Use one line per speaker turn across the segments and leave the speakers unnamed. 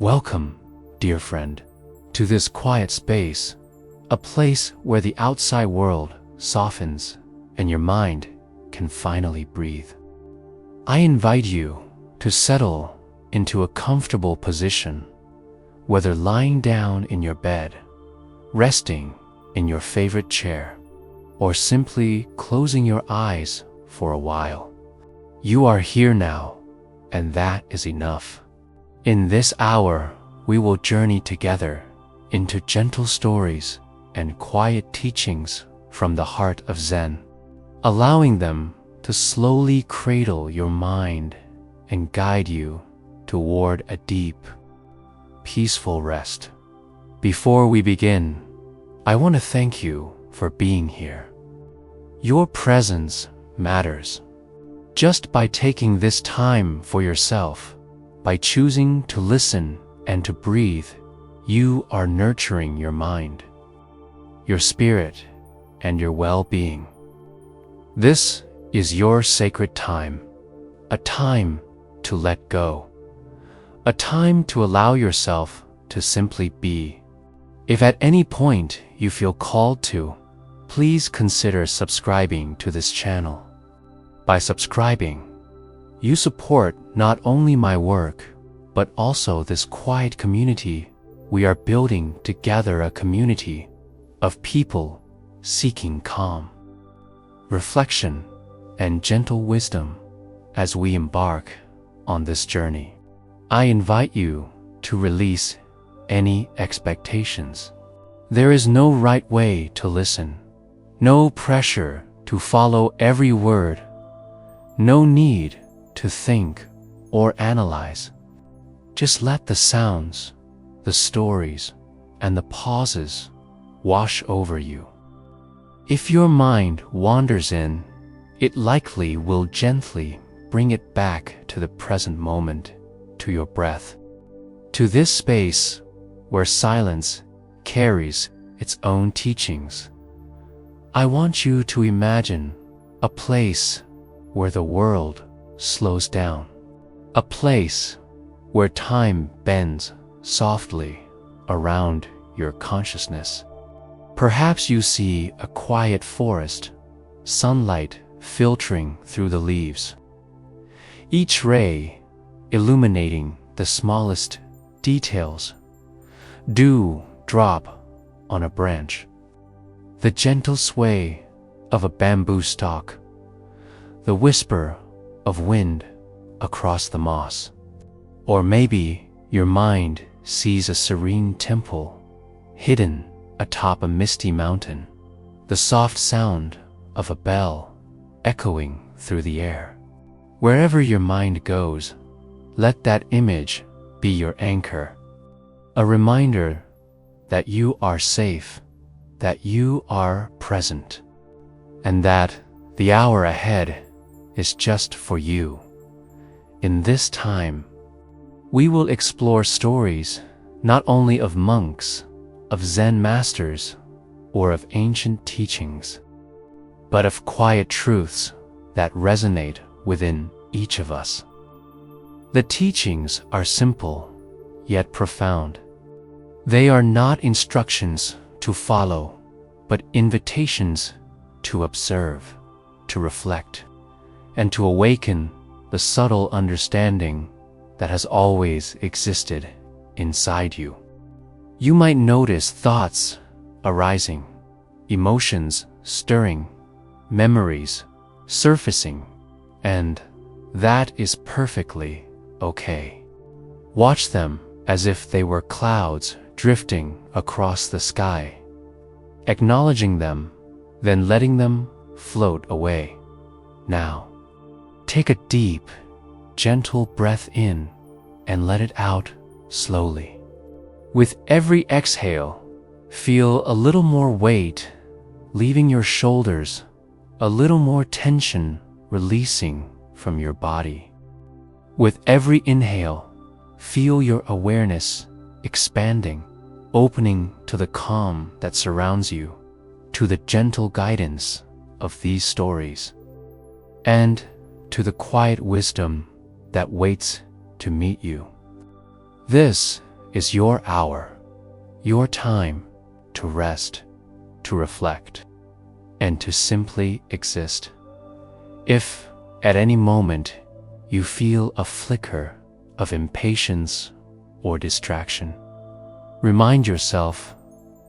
Welcome, dear friend, to this quiet space, a place where the outside world softens and your mind can finally breathe. I invite you to settle into a comfortable position, whether lying down in your bed, resting in your favorite chair, or simply closing your eyes for a while. You are here now, and that is enough. In this hour, we will journey together into gentle stories and quiet teachings from the heart of Zen, allowing them to slowly cradle your mind and guide you toward a deep, peaceful rest. Before we begin, I want to thank you for being here. Your presence matters. Just by taking this time for yourself, by choosing to listen and to breathe, you are nurturing your mind, your spirit, and your well-being. This is your sacred time, a time to let go, a time to allow yourself to simply be. If at any point you feel called to, please consider subscribing to this channel. By subscribing, you support not only my work, but also this quiet community. We are building together a community of people seeking calm, reflection, and gentle wisdom as we embark on this journey. I invite you to release any expectations. There is no right way to listen, no pressure to follow every word, no need to think or analyze. Just let the sounds, the stories, and the pauses wash over you. If your mind wanders in, it likely will gently bring it back to the present moment, to your breath, to this space where silence carries its own teachings. I want you to imagine a place where the world slows down, a place where time bends softly around your consciousness. Perhaps you see a quiet forest, sunlight filtering through the leaves, each ray illuminating the smallest details. Dew drop on a branch, the gentle sway of a bamboo stalk, the whisper of wind across the moss. Or maybe your mind sees a serene temple hidden atop a misty mountain, the soft sound of a bell echoing through the air. Wherever your mind goes, let that image be your anchor, a reminder that you are safe, that you are present, and that the hour ahead is just for you. In this time, we will explore stories not only of monks, of Zen masters, or of ancient teachings, but of quiet truths that resonate within each of us. The teachings are simple, yet profound. They are not instructions to follow, but invitations to observe, to reflect, and to awaken the subtle understanding that has always existed inside you. You might notice thoughts arising, emotions stirring, memories surfacing, and that is perfectly okay. Watch them as if they were clouds drifting across the sky, acknowledging them, then letting them float away. Now, take a deep, gentle breath in and let it out slowly. With every exhale, feel a little more weight leaving your shoulders, a little more tension releasing from your body. With every inhale, feel your awareness expanding, opening to the calm that surrounds you, to the gentle guidance of these stories, and to the quiet wisdom that waits to meet you. This is your hour, your time to rest, to reflect, and to simply exist. If, at any moment, you feel a flicker of impatience or distraction, remind yourself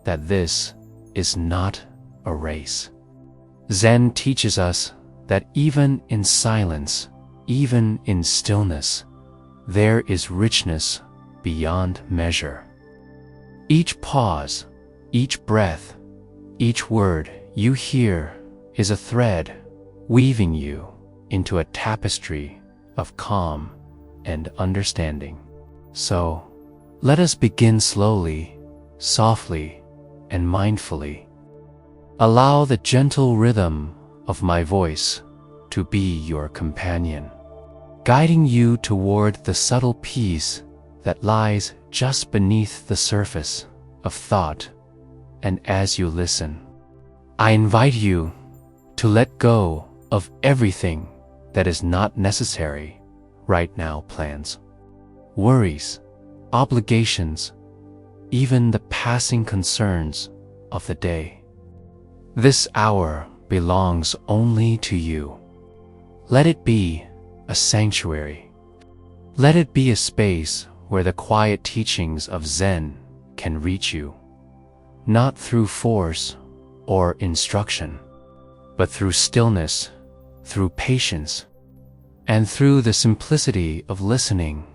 that this is not a race. Zen teaches us that even in silence, even in stillness, there is richness beyond measure. Each pause, each breath, each word you hear is a thread weaving you into a tapestry of calm and understanding. So, let us begin slowly, softly, and mindfully. Allow the gentle rhythm of my voice to be your companion, guiding you toward the subtle peace that lies just beneath the surface of thought. And as you listen, I invite you to let go of everything that is not necessary right now: plans, worries, obligations, even the passing concerns of the day. This hour belongs only to you. Let it be a sanctuary. Let it be a space where the quiet teachings of Zen can reach you, not through force or instruction, but through stillness, through patience, and through the simplicity of listening.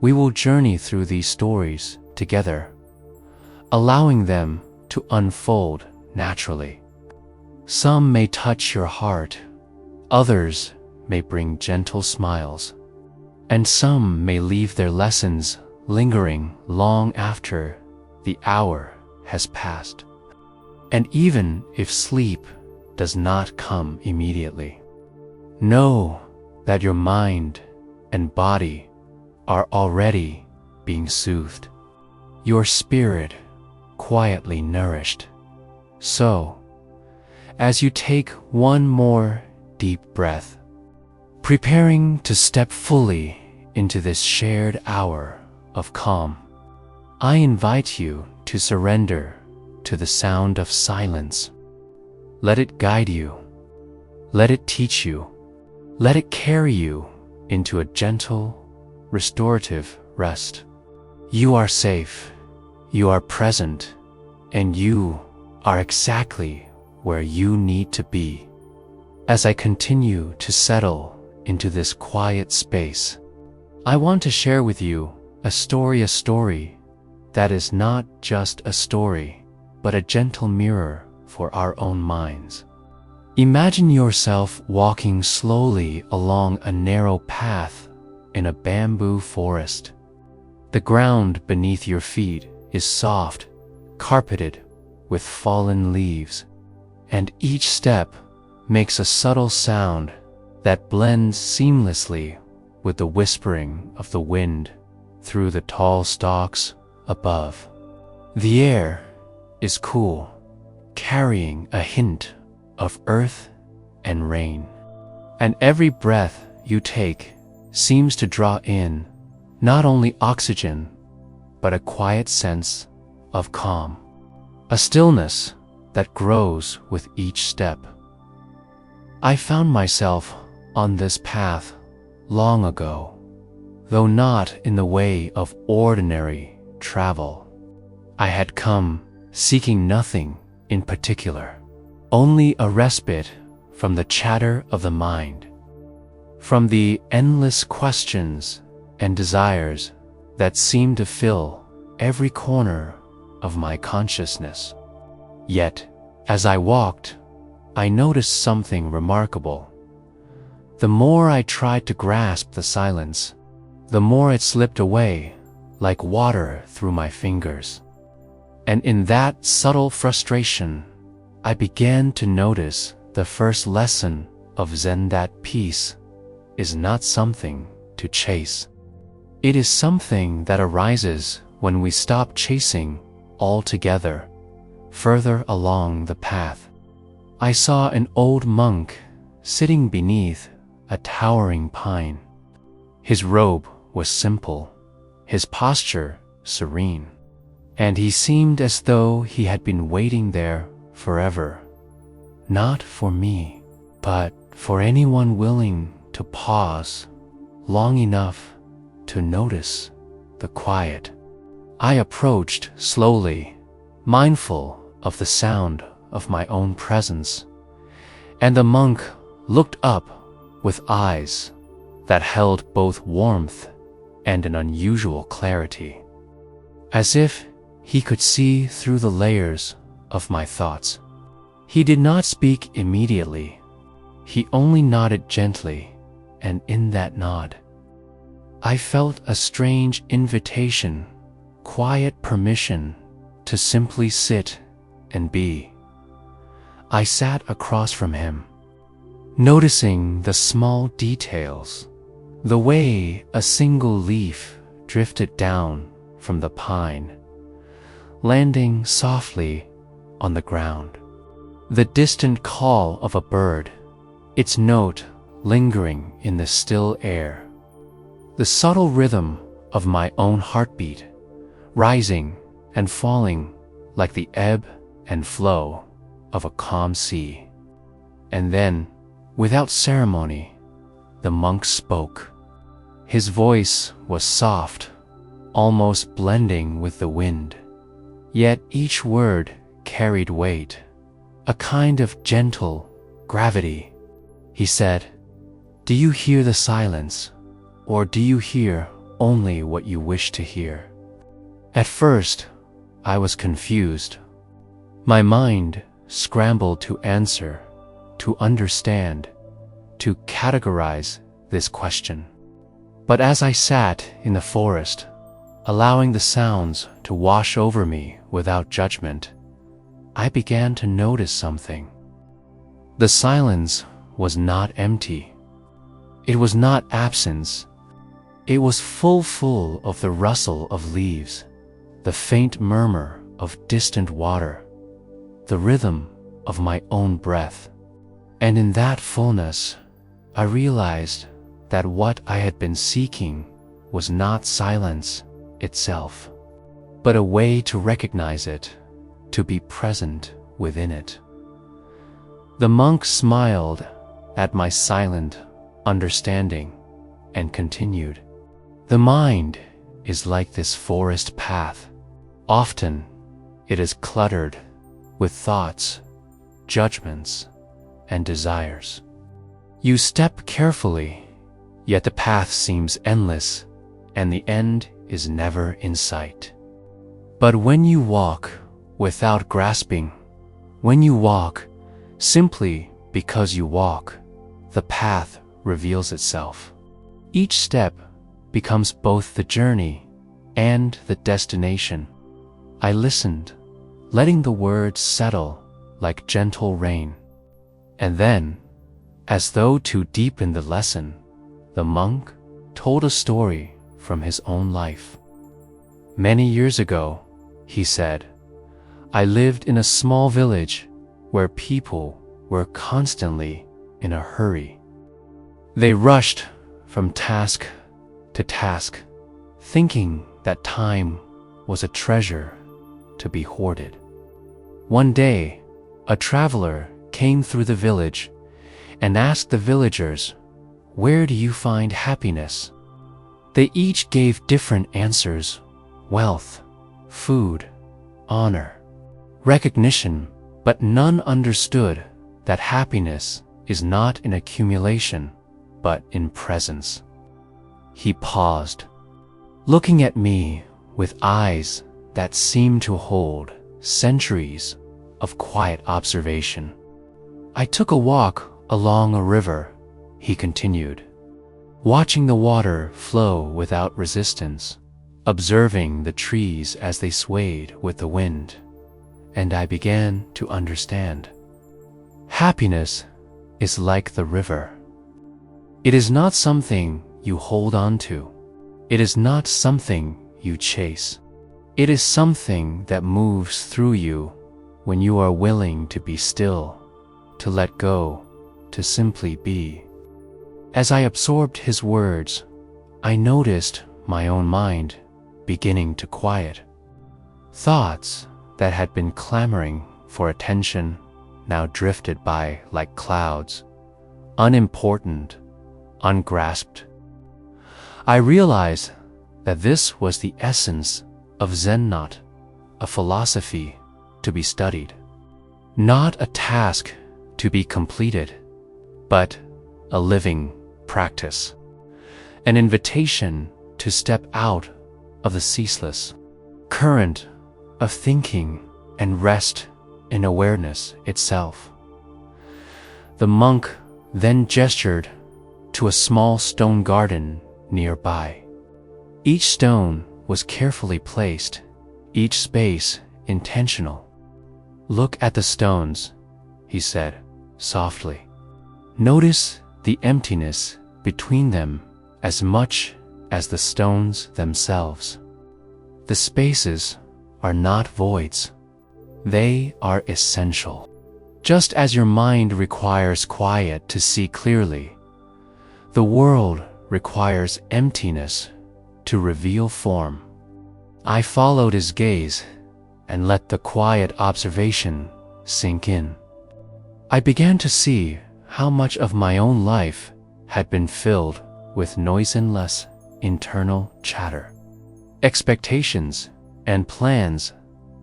We will journey through these stories together, allowing them to unfold naturally. Some may touch your heart, others may bring gentle smiles, and some may leave their lessons lingering long after the hour has passed. And even if sleep does not come immediately, know that your mind and body are already being soothed, your spirit quietly nourished. So, as you take one more deep breath, preparing to step fully into this shared hour of calm, I invite you to surrender to the sound of silence. Let it guide you. Let it teach you. Let it carry you into a gentle, restorative rest. You are safe. You are present. And you are exactly where you need to be. As I continue to settle into this quiet space, I want to share with you a story that is not just a story, but a gentle mirror for our own minds. Imagine yourself walking slowly along a narrow path in a bamboo forest. The ground beneath your feet is soft, carpeted with fallen leaves, and each step makes a subtle sound that blends seamlessly with the whispering of the wind through the tall stalks above. The air is cool, carrying a hint of earth and rain, and every breath you take seems to draw in not only oxygen, but a quiet sense of calm, a stillness that grows with each step. I found myself on this path long ago, though not in the way of ordinary travel. I had come seeking nothing in particular, only a respite from the chatter of the mind, from the endless questions and desires that seemed to fill every corner of my consciousness. Yet, as I walked, I noticed something remarkable. The more I tried to grasp the silence, the more it slipped away like water through my fingers. And in that subtle frustration, I began to notice the first lesson of Zen, that peace is not something to chase. It is something that arises when we stop chasing altogether. Further along the path, I saw an old monk sitting beneath a towering pine. His robe was simple, his posture serene. And he seemed as though he had been waiting there forever, not for me, but for anyone willing to pause long enough to notice the quiet. I approached slowly, mindful of the sound of my own presence, and the monk looked up with eyes that held both warmth and an unusual clarity, as if he could see through the layers of my thoughts. He did not speak immediately. He only nodded gently, and in that nod, I felt a strange invitation, quiet permission to simply sit and be. I sat across from him, noticing the small details, the way a single leaf drifted down from the pine, landing softly on the ground, the distant call of a bird, its note lingering in the still air, the subtle rhythm of my own heartbeat, rising and falling like the ebb and flow of a calm sea. And then, without ceremony, the monk spoke. His voice was soft, almost blending with the wind, yet each word carried weight, a kind of gentle gravity. He said, "Do you hear the silence, or do you hear only what you wish to hear?" At first, I was confused. My mind scrambled to answer, to understand, to categorize this question. But as I sat in the forest, allowing the sounds to wash over me without judgment, I began to notice something. The silence was not empty. It was not absence. It was full of the rustle of leaves, the faint murmur of distant water, the rhythm of my own breath. And in that fullness, I realized that what I had been seeking was not silence itself, but a way to recognize it, to be present within it. The monk smiled at my silent understanding and continued, "The mind is like this forest path. Often it is cluttered with thoughts, judgments, and desires. You step carefully, yet the path seems endless, and the end is never in sight. But when you walk without grasping, when you walk simply because you walk, the path reveals itself. Each step becomes both the journey and the destination." I listened, letting the words settle like gentle rain. And then, as though to deepen the lesson, the monk told a story from his own life. "Many years ago," he said, "I lived in a small village where people were constantly in a hurry. They rushed from task to task, thinking that time was a treasure to be hoarded. One day, a traveler came through the village and asked the villagers, 'Where do you find happiness?' They each gave different answers: wealth, food, honor, recognition, but none understood that happiness is not in accumulation, but in presence." He paused, looking at me with eyes that seemed to hold centuries of quiet observation. "I took a walk along a river," he continued, "watching the water flow without resistance, observing the trees as they swayed with the wind, and I began to understand. Happiness is like the river. It is not something you hold on to. It is not something you chase. It is something that moves through you when you are willing to be still, to let go, to simply be." As I absorbed his words, I noticed my own mind beginning to quiet. Thoughts that had been clamoring for attention now drifted by like clouds, unimportant, ungrasped. I realized that this was the essence of Zen, not a philosophy to be studied, not a task to be completed, but a living practice, an invitation to step out of the ceaseless current of thinking and rest in awareness itself. The monk then gestured to a small stone garden nearby. Each stone was carefully placed, each space intentional. "Look at the stones," he said softly. "Notice the emptiness between them as much as the stones themselves. The spaces are not voids. They are essential. Just as your mind requires quiet to see clearly, the world requires emptiness to reveal form." I followed his gaze and let the quiet observation sink in. I began to see how much of my own life had been filled with noiseless internal chatter, expectations and plans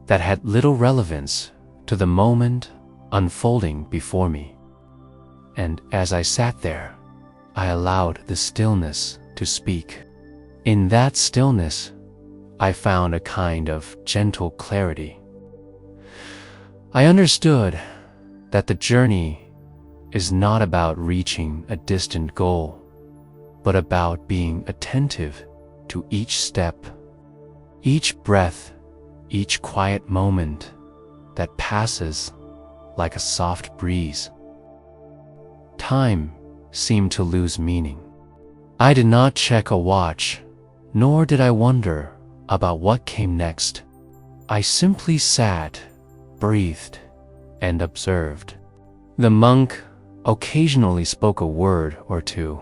that had little relevance to the moment unfolding before me. And as I sat there, I allowed the stillness to speak. In that stillness, I found a kind of gentle clarity. I understood that the journey is not about reaching a distant goal, but about being attentive to each step, each breath, each quiet moment that passes like a soft breeze. Time seemed to lose meaning. I did not check a watch, nor did I wonder about what came next. I simply sat, breathed, and observed. The monk occasionally spoke a word or two,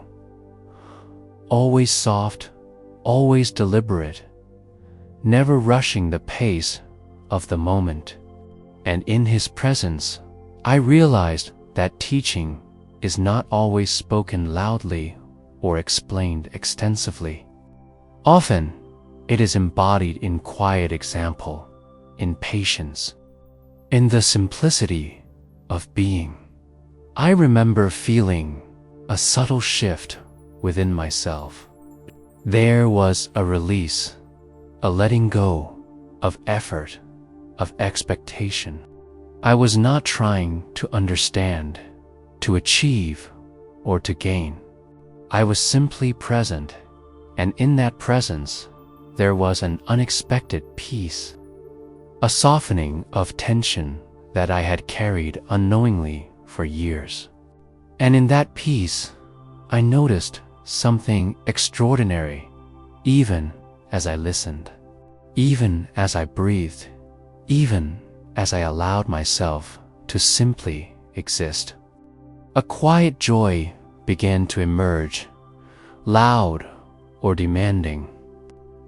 always soft, always deliberate, never rushing the pace of the moment. And in his presence, I realized that teaching is not always spoken loudly or explained extensively. Often, it is embodied in quiet example, in patience, in the simplicity of being. I remember feeling a subtle shift within myself. There was a release, a letting go of effort, of expectation. I was not trying to understand, to achieve, or to gain. I was simply present, and in that presence, there was an unexpected peace, a softening of tension that I had carried unknowingly for years. And in that peace, I noticed something extraordinary, even as I listened, even as I breathed, even as I allowed myself to simply exist. A quiet joy began to emerge, loud or demanding,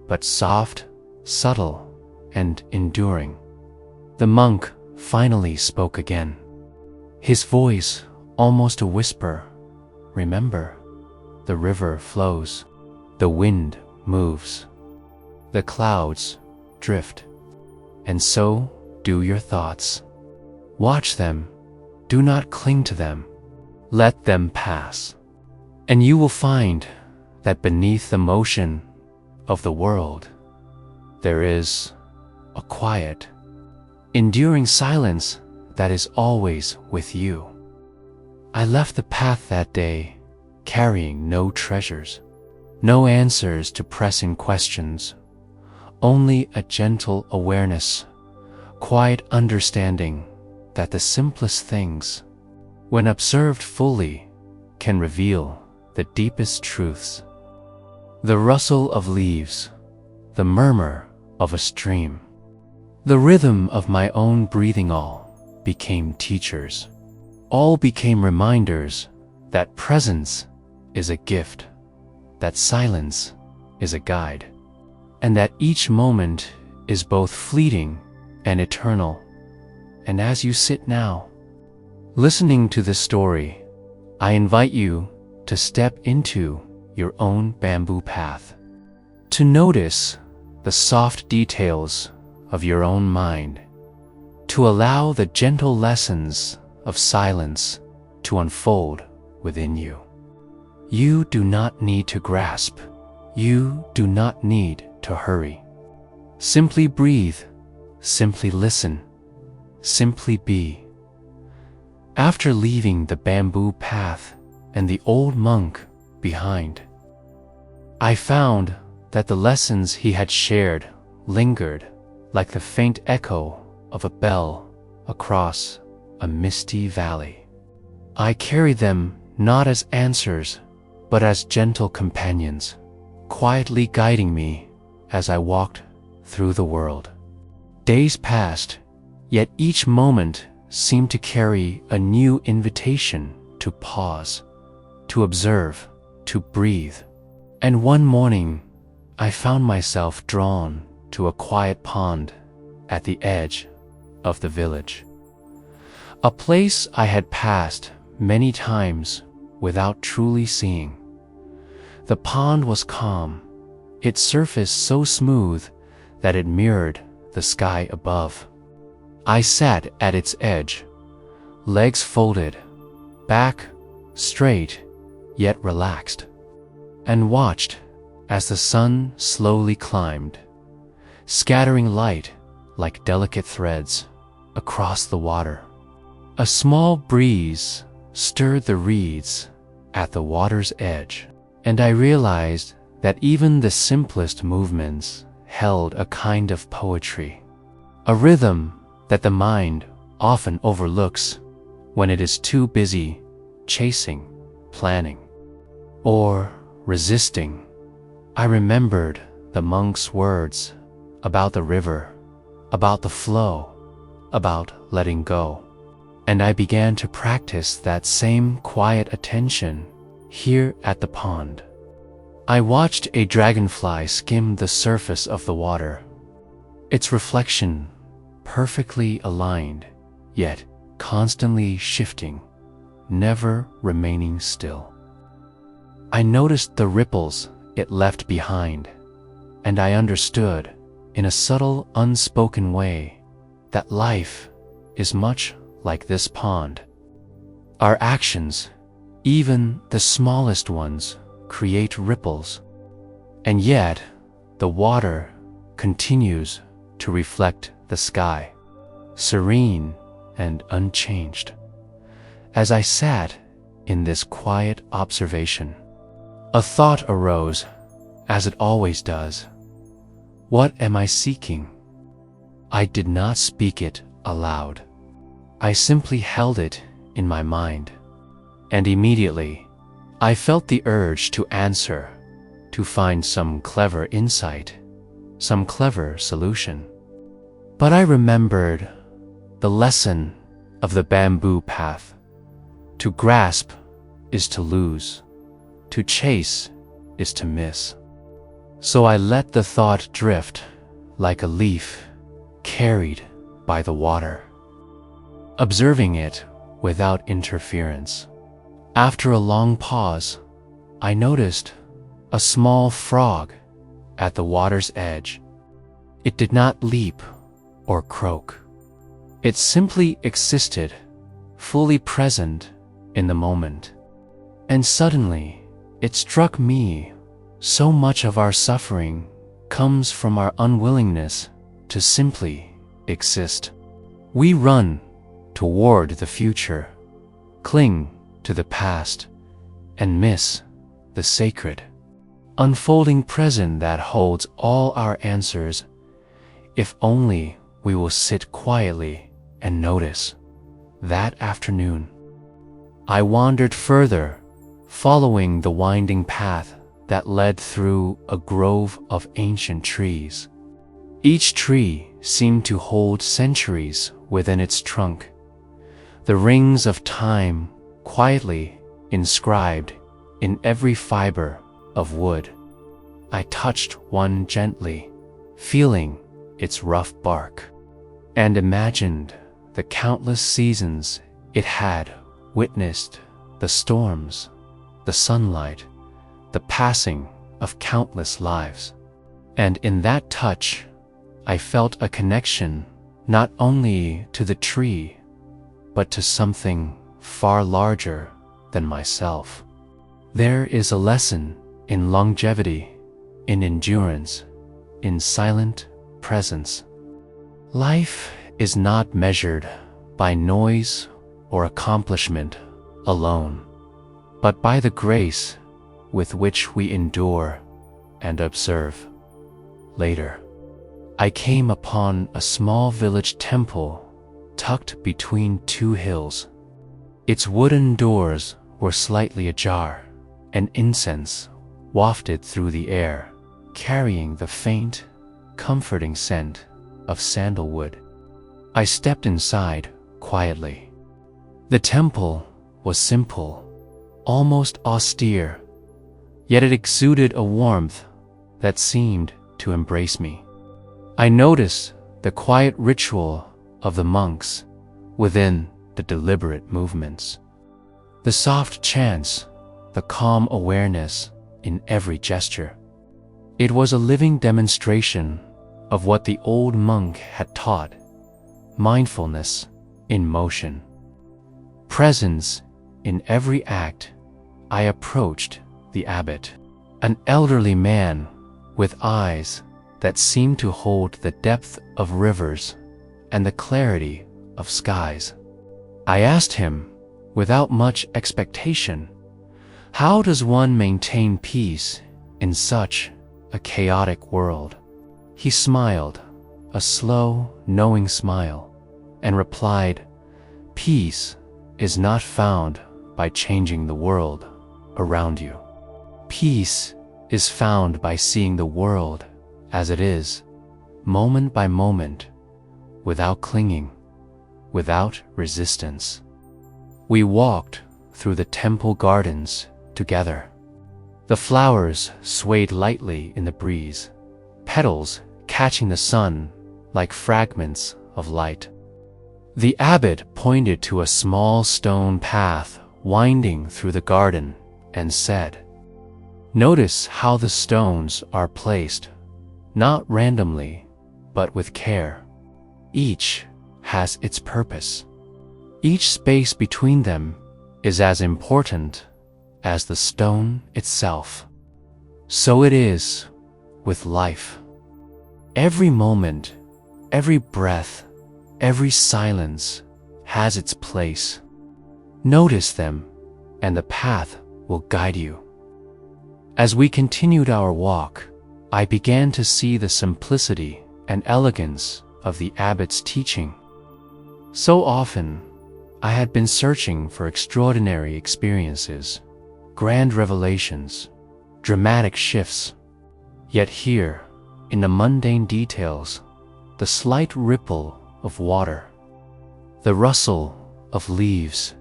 but soft, subtle, and enduring. The monk finally spoke again. His voice almost a whisper. "Remember, the river flows, the wind moves, the clouds drift, and so do your thoughts. Watch them, do not cling to them, let them pass. And you will find that beneath the motion of the world, there is a quiet, enduring silence that is always with you." I left the path that day, carrying no treasures, no answers to pressing questions, only a gentle awareness, quiet understanding that the simplest things, when observed fully, can reveal the deepest truths. The rustle of leaves, the murmur of a stream, the rhythm of my own breathing, all became teachers. All became reminders that presence is a gift, that silence is a guide. and that each moment is both fleeting and eternal. And as you sit now, listening to this story, I invite you to step into your own bamboo path, to notice the soft details of your own mind, to allow the gentle lessons of silence to unfold within you. You do not need to grasp. You do not need to hurry. Simply breathe, simply listen, simply be. After leaving the bamboo path and the old monk behind, I found that the lessons he had shared lingered like the faint echo of a bell across a misty valley. I carried them not as answers, but as gentle companions, quietly guiding me as I walked through the world. Days passed, yet each moment seemed to carry a new invitation to pause, to observe, to breathe. And one morning, I found myself drawn to a quiet pond at the edge of the village. A place I had passed many times without truly seeing. The pond was calm, its surface so smooth that it mirrored the sky above. I sat at its edge, legs folded, back straight yet relaxed, and watched as the sun slowly climbed, scattering light like delicate threads across the water. A small breeze stirred the reeds at the water's edge, and I realized that even the simplest movements held a kind of poetry, a rhythm that the mind often overlooks when it is too busy chasing, planning, or resisting. I remembered the monk's words about the river, about the flow, about letting go. And I began to practice that same quiet attention here at the pond. I watched a dragonfly skim the surface of the water, its reflection perfectly aligned, yet constantly shifting, never remaining still. I noticed the ripples it left behind, and I understood, in a subtle, unspoken way, that life is much like this pond. Our actions, even the smallest ones, create ripples, and yet the water continues to reflect the sky, serene and unchanged. As I sat in this quiet observation, a thought arose, as it always does. What am I seeking? I did not speak it aloud. I simply held it in my mind, and immediately I felt the urge to answer, to find some clever insight, some clever solution. But I remembered the lesson of the bamboo path. To grasp is to lose, to chase is to miss. So I let the thought drift like a leaf carried by the water, observing it without interference. After a long pause, I noticed a small frog at the water's edge. It did not leap or croak. It simply existed, fully present in the moment. And suddenly, it struck me, so much of our suffering comes from our unwillingness to simply exist. We run toward the future, cling to the past, and miss the sacred, unfolding present that holds all our answers if only we will sit quietly and notice. That afternoon, I wandered further, following the winding path that led through a grove of ancient trees. Each tree seemed to hold centuries within its trunk, the rings of time quietly inscribed in every fiber of wood. I touched one gently, feeling its rough bark, and imagined the countless seasons it had witnessed, the storms, the sunlight, the passing of countless lives. And in that touch, I felt a connection not only to the tree, but to something far larger than myself. There is a lesson in longevity, in endurance, in silent presence. Life is not measured by noise or accomplishment alone, but by the grace with which we endure and observe. Later, I came upon a small village temple tucked between two hills. Its wooden doors were slightly ajar, and incense wafted through the air, carrying the faint, comforting scent of sandalwood. I stepped inside quietly. The temple was simple, almost austere, yet it exuded a warmth that seemed to embrace me. I noticed the quiet ritual of the monks within the deliberate movements, the soft chants, the calm awareness in every gesture. It was a living demonstration of what the old monk had taught: mindfulness in motion, presence in every act. I approached the abbot, an elderly man with eyes that seemed to hold the depth of rivers and the clarity of skies. I asked him, without much expectation, how does one maintain peace in such a chaotic world? He smiled, a slow, knowing smile, and replied, "Peace is not found by changing the world around you. Peace is found by seeing the world as it is, moment by moment, without clinging, without resistance." We walked through the temple gardens together. The flowers swayed lightly in the breeze, petals catching the sun like fragments of light. The abbot pointed to a small stone path winding through the garden and said, "Notice how the stones are placed, not randomly, but with care. Each has its purpose. Each space between them is as important as the stone itself. So it is with life. Every moment, every breath, every silence has its place. Notice them, and the path will guide you." As we continued our walk, I began to see the simplicity and elegance of the abbot's teaching. So often, I had been searching for extraordinary experiences, grand revelations, dramatic shifts. Yet here, in the mundane details, the slight ripple of water, the rustle of leaves,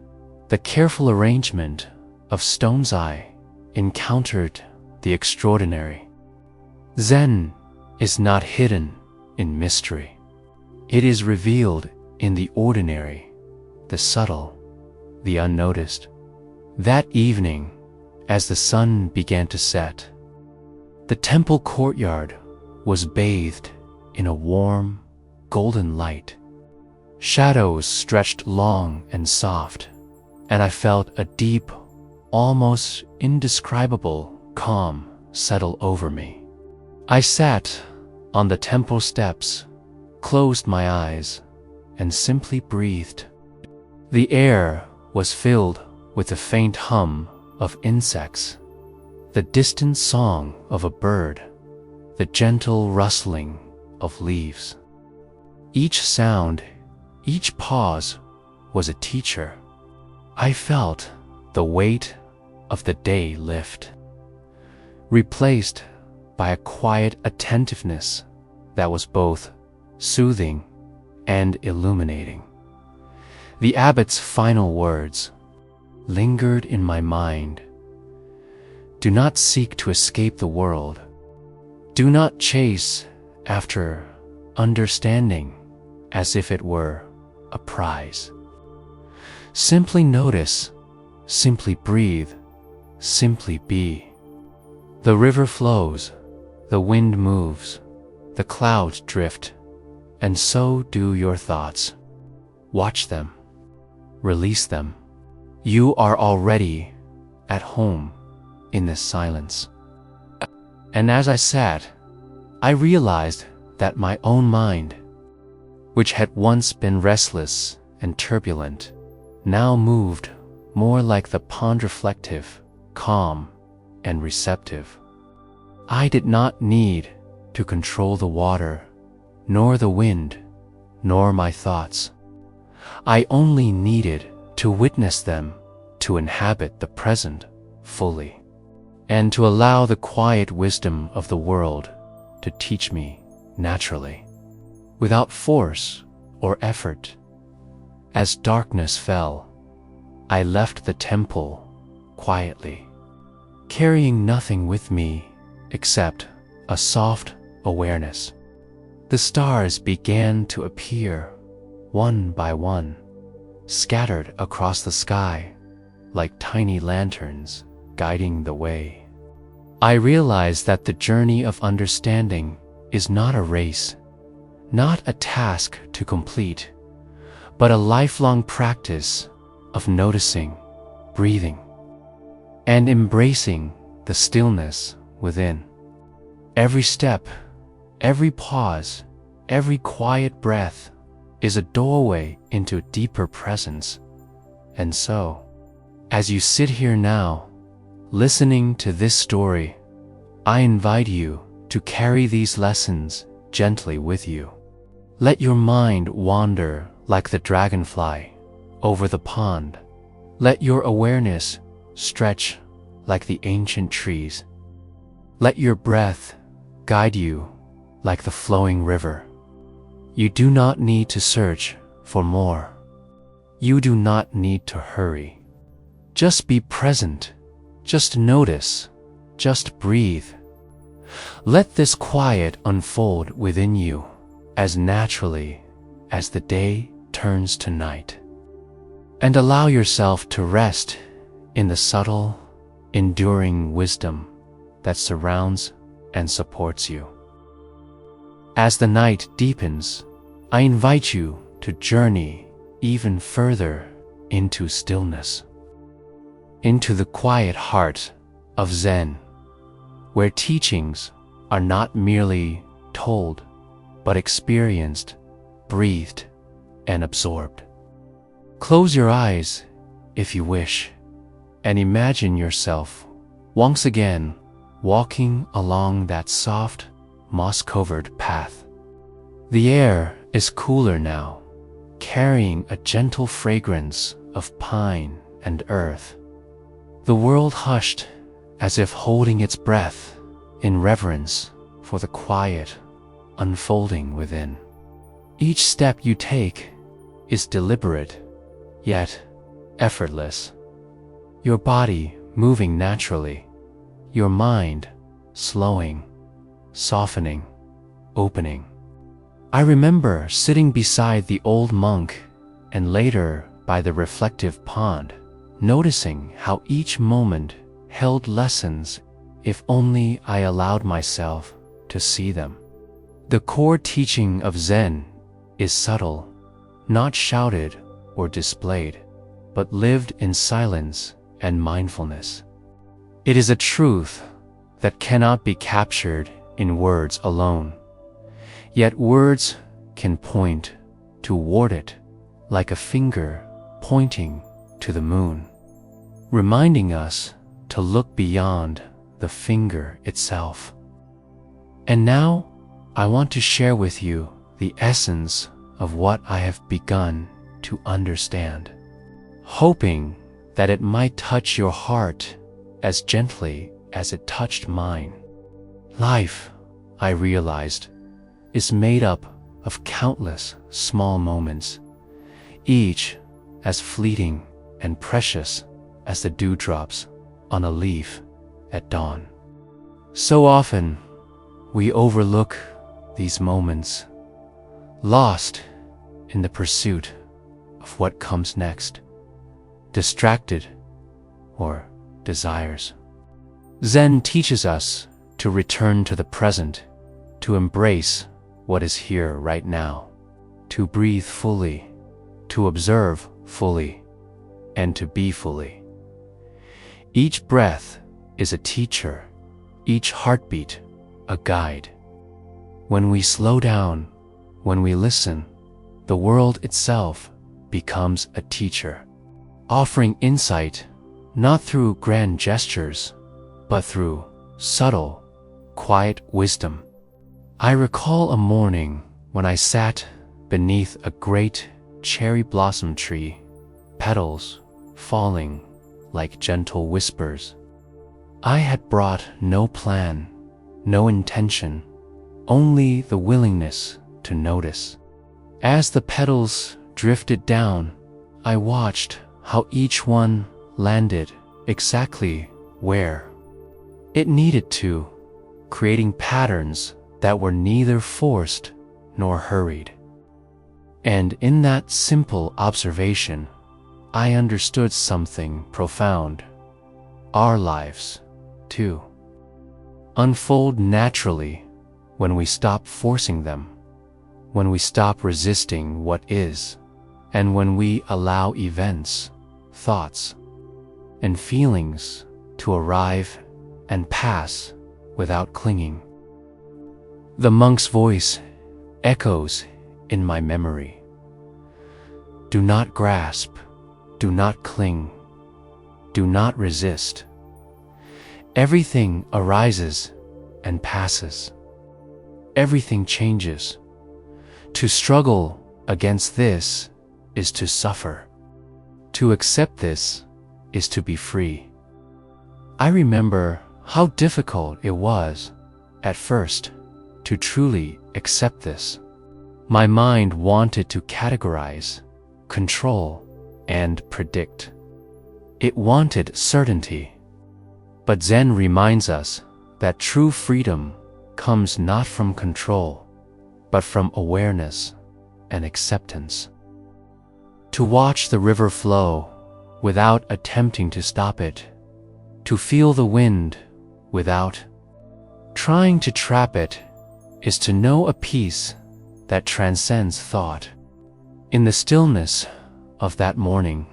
the careful arrangement of stones, I encountered the extraordinary. Zen is not hidden in mystery. It is revealed in the ordinary, the subtle, the unnoticed. That evening, as the sun began to set, the temple courtyard was bathed in a warm, golden light. Shadows stretched long and soft, and I felt a deep, almost indescribable calm settle over me. I sat on the temple steps, closed my eyes, and simply breathed. The air was filled with the faint hum of insects, the distant song of a bird, the gentle rustling of leaves. Each sound, each pause was a teacher. I felt the weight of the day lift, replaced by a quiet attentiveness that was both soothing and illuminating. The abbot's final words lingered in my mind. Do not seek to escape the world, Do not chase after understanding as if it were a prize. Simply notice, simply breathe, simply be. The river flows, the wind moves, the clouds drift, and so do your thoughts. Watch them, release them. You are already at home in this silence. And as I sat, I realized that my own mind, which had once been restless and turbulent, now moved more like the pond, reflective, calm, and receptive. I did not need to control the water, nor the wind, nor my thoughts. I only needed to witness them, to inhabit the present fully, and to allow the quiet wisdom of the world to teach me naturally, without force or effort. As darkness fell, I left the temple quietly, carrying nothing with me except a soft awareness. The stars began to appear, one by one, scattered across the sky like tiny lanterns guiding the way. I realized that the journey of understanding is not a race, not a task to complete, but a lifelong practice of noticing, breathing, and embracing the stillness within. Every step, every pause, every quiet breath is a doorway into a deeper presence. And so, as you sit here now, listening to this story, I invite you to carry these lessons gently with you. Let your mind wander like the dragonfly over the pond. Let your awareness stretch like the ancient trees. Let your breath guide you like the flowing river. You do not need to search for more. You do not need to hurry. Just be present. Just notice. Just breathe. Let this quiet unfold within you as naturally as the day turns to night. And allow yourself to rest in the subtle, enduring wisdom that surrounds and supports you. As the night deepens, I invite you to journey even further into stillness, into the quiet heart of Zen, where teachings are not merely told, but experienced, breathed, and absorbed. Close your eyes if you wish, and imagine yourself once again walking along that soft, moss-covered path. The air is cooler now, carrying a gentle fragrance of pine and earth. The world hushed as if holding its breath in reverence for the quiet unfolding within. Each step you take is deliberate, yet effortless. Your body moving naturally, your mind slowing, softening, opening. I remember sitting beside the old monk and later by the reflective pond, noticing how each moment held lessons if only I allowed myself to see them. The core teaching of Zen is subtle, not shouted or displayed, but lived in silence and mindfulness. It is a truth that cannot be captured in words alone, yet words can point toward it like a finger pointing to the moon, reminding us to look beyond the finger itself. And now, I want to share with you the essence of what I have begun to understand, hoping that it might touch your heart as gently as it touched mine. Life, I realized, is made up of countless small moments, each as fleeting and precious as the dewdrops on a leaf at dawn. So often, we overlook these moments, lost in the pursuit of what comes next, distracted or desires. Zen teaches us to return to the present, to embrace what is here right now, to breathe fully, to observe fully, and to be fully. Each breath is a teacher, each heartbeat a guide. When we slow down, when we listen, the world itself becomes a teacher, offering insight not through grand gestures, but through subtle, quiet wisdom. I recall a morning when I sat beneath a great cherry blossom tree, petals falling like gentle whispers. I had brought no plan, no intention, only the willingness to notice. As the petals drifted down, I watched how each one landed exactly where it needed to, creating patterns that were neither forced nor hurried. And in that simple observation, I understood something profound. Our lives, too, unfold naturally when we stop forcing them, when we stop resisting what is, and when we allow events, thoughts, and feelings to arrive and pass without clinging. The monk's voice echoes in my memory. Do not grasp, do not cling, do not resist. Everything arises and passes. Everything changes. To struggle against this is to suffer. To accept this is to be free. I remember how difficult it was, at first, to truly accept this. My mind wanted to categorize, control, and predict. It wanted certainty. But Zen reminds us that true freedom comes not from control, but from awareness and acceptance. To watch the river flow without attempting to stop it, to feel the wind without trying to trap it, is to know a peace that transcends thought. In the stillness of that morning,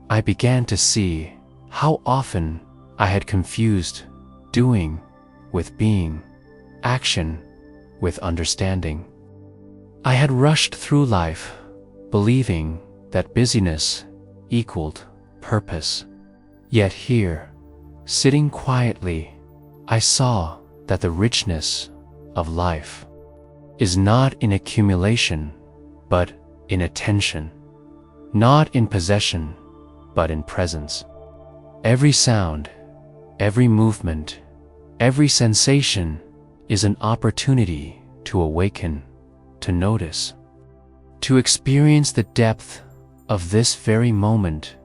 I began to see how often I had confused doing with being, action with understanding. I had rushed through life, believing that busyness equaled purpose. Yet here, sitting quietly, I saw that the richness of life is not in accumulation, but in attention, not in possession, but in presence. Every sound, every movement, every sensation is an opportunity to awaken, to notice, to experience the depth of this very moment.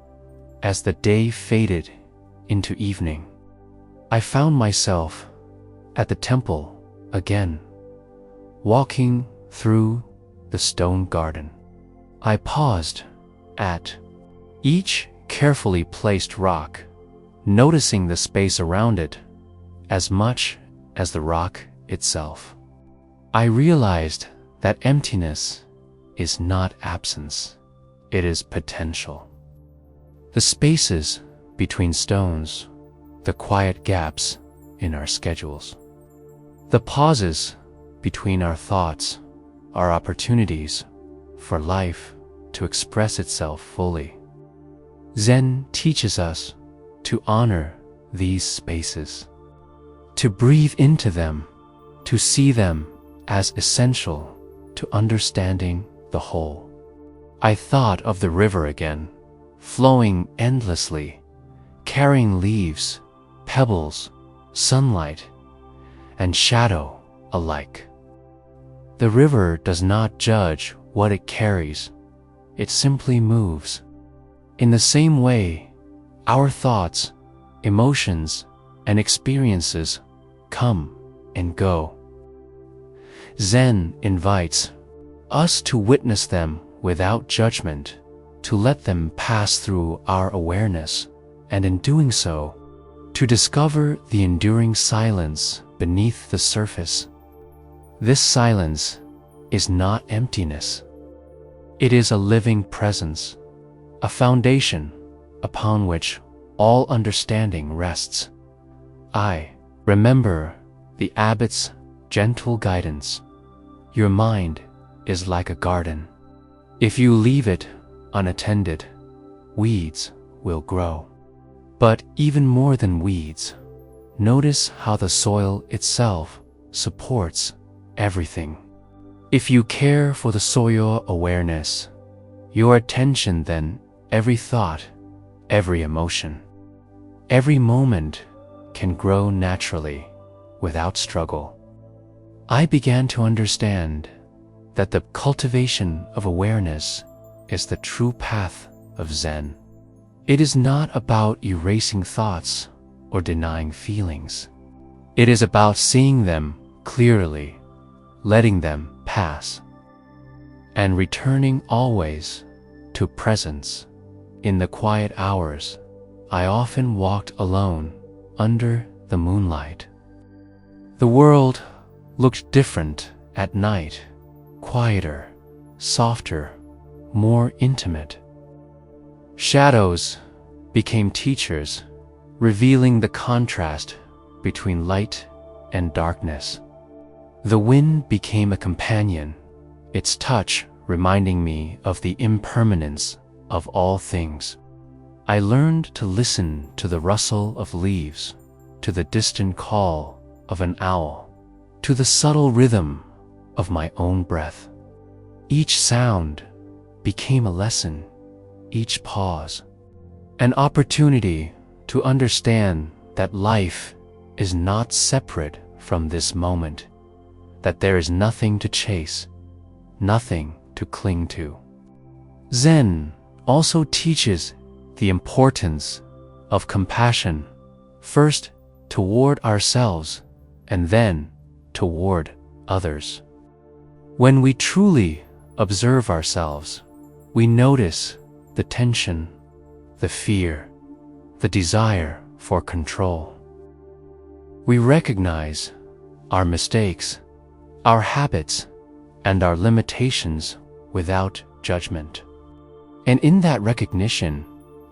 As the day faded into evening, I found myself at the temple again, walking through the stone garden. I paused at each carefully placed rock, noticing the space around it as much as the rock itself. I realized that emptiness is not absence, it is potential. The spaces between stones, the quiet gaps in our schedules, the pauses between our thoughts are opportunities for life to express itself fully. Zen teaches us to honor these spaces, to breathe into them, to see them as essential to understanding the whole. I thought of the river again, flowing endlessly, carrying leaves, pebbles, sunlight, and shadow alike. The river does not judge what it carries, it simply moves. In the same way, our thoughts, emotions, and experiences come and go, Zen invites us to witness them without judgment, to let them pass through our awareness, and in doing so, to discover the enduring silence beneath the surface. This silence is not emptiness. It is a living presence, a foundation upon which all understanding rests. I remember the abbot's gentle guidance. Your mind is like a garden. If you leave it unattended, weeds will grow. But even more than weeds, notice how the soil itself supports everything. If you care for the soil awareness, your attention then every thought, every emotion, every moment can grow naturally without struggle. I began to understand that the cultivation of awareness is the true path of Zen. It is not about erasing thoughts or denying feelings. It is about seeing them clearly, letting them pass, and returning always to presence. In the quiet hours, I often walked alone under the moonlight. The world looked different at night, quieter, softer, more intimate. Shadows became teachers, revealing the contrast between light and darkness. The wind became a companion, its touch reminding me of the impermanence of all things. I learned to listen to the rustle of leaves, to the distant call of an owl, to the subtle rhythm of my own breath. Each sound became a lesson, each pause an opportunity to understand that life is not separate from this moment, that there is nothing to chase, nothing to cling to. Zen also teaches the importance of compassion, first toward ourselves and then toward others. When we truly observe ourselves, we notice the tension, the fear, the desire for control. We recognize our mistakes, our habits, and our limitations without judgment. And in that recognition,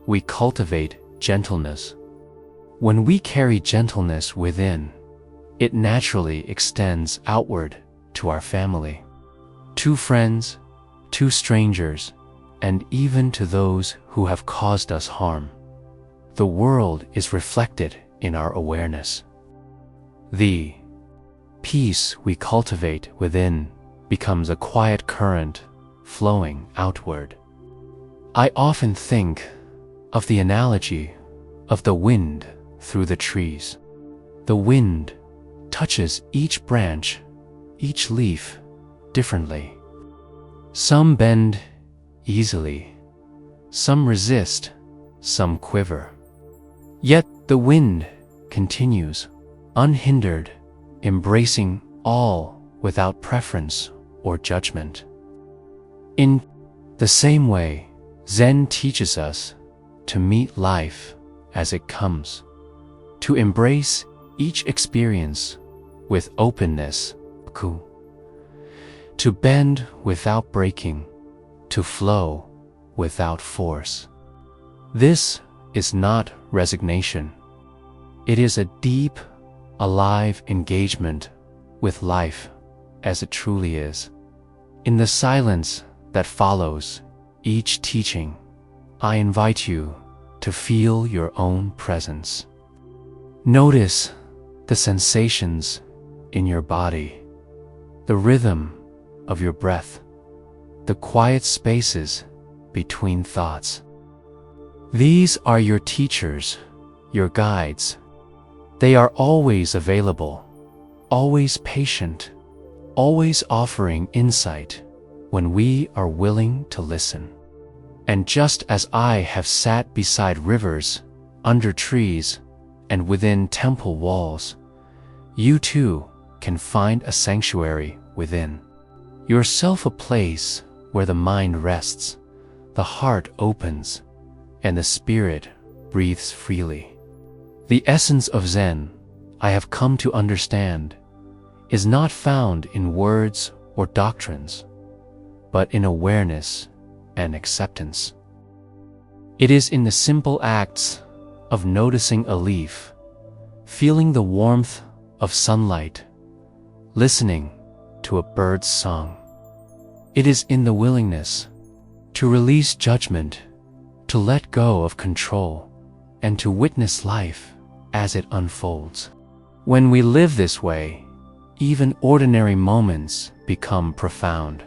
we cultivate gentleness. When we carry gentleness within, it naturally extends outward to our family, to friends, to strangers, and even to those who have caused us harm. The world is reflected in our awareness. The peace we cultivate within becomes a quiet current flowing outward. I often think of the analogy of the wind through the trees. The wind touches each branch, each leaf differently. Some bend easily, some resist, some quiver. Yet the wind continues, unhindered, embracing all without preference or judgment. In the same way, Zen teaches us to meet life as it comes, to embrace each experience with openness, to bend without breaking, to flow without force. This is not resignation. It is a deep, alive engagement with life as it truly is. In the silence that follows each teaching, I invite you to feel your own presence. Notice the sensations in your body, the rhythm of your breath, the quiet spaces between thoughts. These are your teachers, your guides. They are always available, always patient, always offering insight when we are willing to listen. And just as I have sat beside rivers, under trees, and within temple walls, you too can find a sanctuary within. Yourself a place where the mind rests, the heart opens, and the spirit breathes freely. The essence of Zen, I have come to understand, is not found in words or doctrines, but in awareness and acceptance. It is in the simple acts of noticing a leaf, feeling the warmth of sunlight, listening to a bird's song. It is in the willingness to release judgment, to let go of control, and to witness life as it unfolds. When we live this way, even ordinary moments become profound,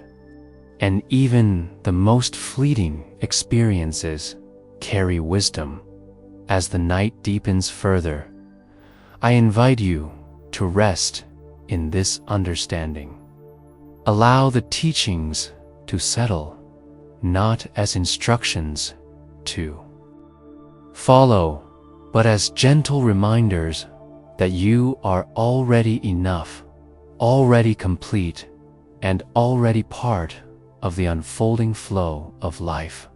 and even the most fleeting experiences carry wisdom. As the night deepens further, I invite you to rest in this understanding. Allow the teachings to settle, not as instructions to follow, but as gentle reminders that you are already enough, already complete, and already part of the unfolding flow of life.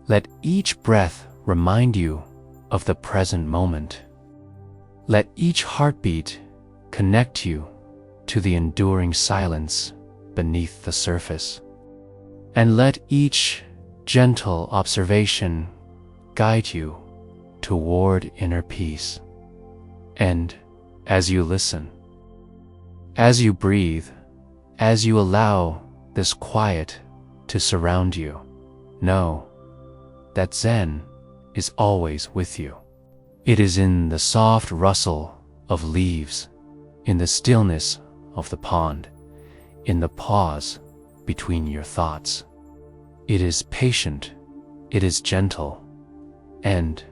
Let each breath remind you of the present moment. Let each heartbeat connect you to the enduring silence beneath the surface. And let each gentle observation guide you toward inner peace. And as you listen, as you breathe, as you allow this quiet to surround you, know that Zen is always with you. It is in the soft rustle of leaves, in the stillness of the pond, in the pause between your thoughts. It is patient, it is gentle, and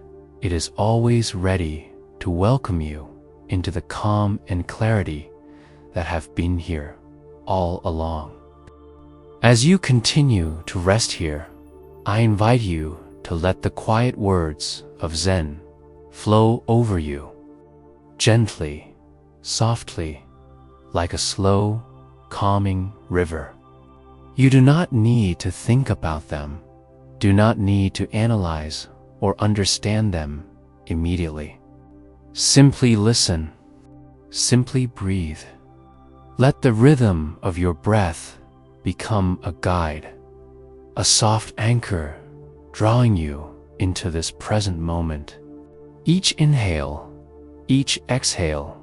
it is always ready to welcome you into the calm and clarity that have been here all along. As you continue to rest here, I invite you to let the quiet words of Zen flow over you, gently, softly, like a slow, calming river. You do not need to think about them, do not need to analyze or understand them immediately. Simply listen, simply breathe. Let the rhythm of your breath become a guide, a soft anchor drawing you into this present moment. Each inhale, each exhale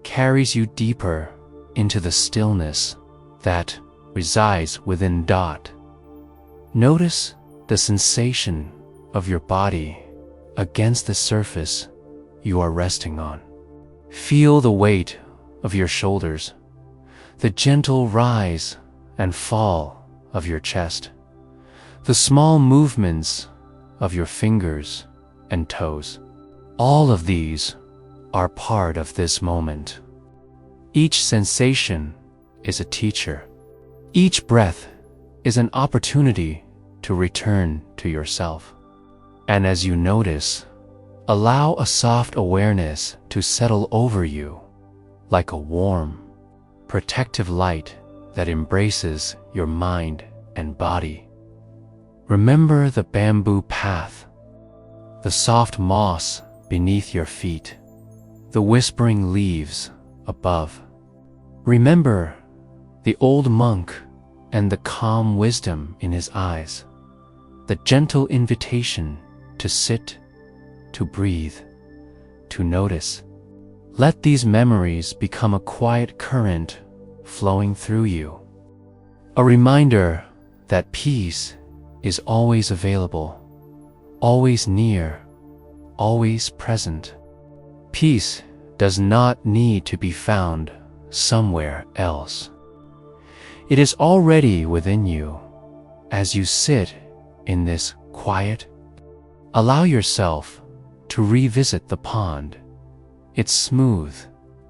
carries you deeper into the stillness that resides within Dot. Notice the sensation of your body against the surface you are resting on. Feel the weight of your shoulders, the gentle rise and fall of your chest, the small movements of your fingers and toes. All of these are part of this moment. Each sensation is a teacher. Each breath is an opportunity to return to yourself. And as you notice, allow a soft awareness to settle over you, like a warm, protective light that embraces your mind and body. Remember the bamboo path, the soft moss beneath your feet, the whispering leaves above. Remember the old monk and the calm wisdom in his eyes, the gentle invitation to sit, to breathe, to notice. Let these memories become a quiet current flowing through you, a reminder that peace is always available, always near, always present. Peace does not need to be found somewhere else. It is already within you. As you sit in this quiet, allow yourself to revisit the pond, its smooth,